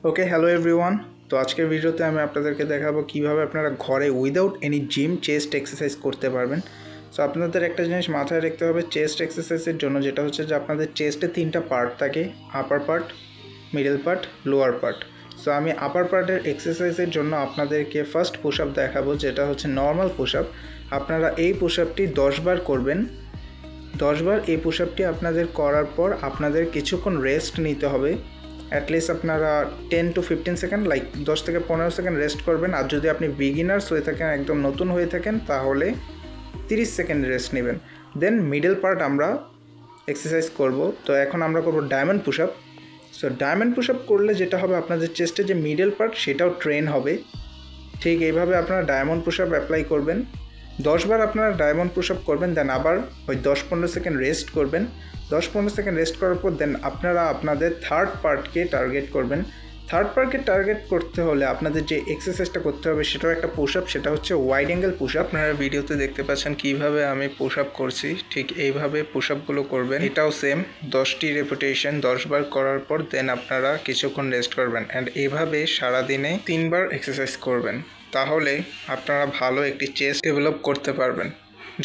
ওকে, hello everyone. তো আজকের ভিডিওতে আমি আপনাদেরকে দেখাবো কিভাবে আপনারা ঘরে without any gym chest exercise করতে পারবেন। সো আপনাদের একটা জিনিস মাথায় রাখতে হবে চেস্ট এক্সারসাইজের জন্য, যেটা হচ্ছে যে আপনাদের চেস্টে 3টা পার্ট থাকে, আপার part, middle part, lower part. So আমি আপার পার্টের এক্সারসাইজের জন্য আপনাদেরকে ফার্স্ট পুশ আপ দেখাবো, যেটা হচ্ছে নর্মাল পুশ আপ। আপনারা এই পুশ আপটি 10 বার করবেন। 10 বার এই পুশ আপটি আপনাদের করার পর আপনাদের কিছুক্ষণ রেস্ট নিতে হবে। অ্যাটলিস্ট আপনারা 10 to 15 সেকেন্ড, লাইক 10 থেকে 15 সেকেন্ড রেস্ট করবেন। আর যদি আপনি বিগিনার্স হয়ে থাকেন, একদম নতুন হয়ে থাকেন, তাহলে 30 সেকেন্ড রেস্ট নেবেন। দেন মিডল পার্ট আমরা এক্সারসাইজ করব। তো এখন আমরা করব diamond push up. So diamond push up করলে যেটা হবে, আপনাদের চেস্টে যে মিডল পার্ট সেটাও ট্রেন হবে। ঠিক এইভাবে আপনারা ডায়মন্ড পুশ আপ অ্যাপ্লাই করবেন। 10 বার আপনারা ডায়মন্ড পুশ আপ করবেন, দেন আবার ওই 10-15 সেকেন্ড রেস্ট করবেন। 10-15 সেকেন্ড রেস্ট করার পর দেন আপনারা আপনাদের থার্ড পার্টকে টার্গেট করবেন। থার্ড পার্টকে টার্গেট করতে হলে আপনাদের যে এক্সারসাইজটা করতে হবে সেটাও একটা পুশ আপ, সেটা হচ্ছে ওয়াইড অ্যাঙ্গেল পুশ আপ। আপনারা ভিডিওতে দেখতে পাচ্ছেন কীভাবে আমি পুশ আপ করছি, ঠিক এইভাবে পুশ আপগুলো করবেন। এটাও সেম 10টি রেপিটেশন 10 বার করার পর দেন আপনারা কিছুক্ষণ রেস্ট করবেন। অ্যান্ড এইভাবে সারাদিনে 3 বার এক্সারসাইজ করবেন, তাহলে আপনারা ভালো একটি চেস্ট ডেভেলপ করতে পারবেন।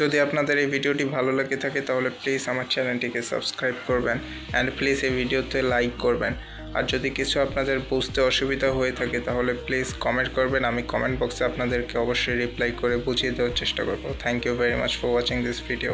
যদি আপনাদের এই ভিডিওটি ভালো লেগে থাকে তাহলে প্লিজ আমার চ্যানেলটিকে সাবস্ক্রাইব করবেন অ্যান্ড প্লিজ এই ভিডিওতে লাইক করবেন। আর যদি কিছু আপনাদের বুঝতে অসুবিধা হয়ে থাকে তাহলে প্লিজ কমেন্ট করবেন, আমি কমেন্ট বক্সে আপনাদেরকে অবশ্যই রিপ্লাই করে বুঝিয়ে দেওয়ার চেষ্টা করব। Thank you very much for watching this video.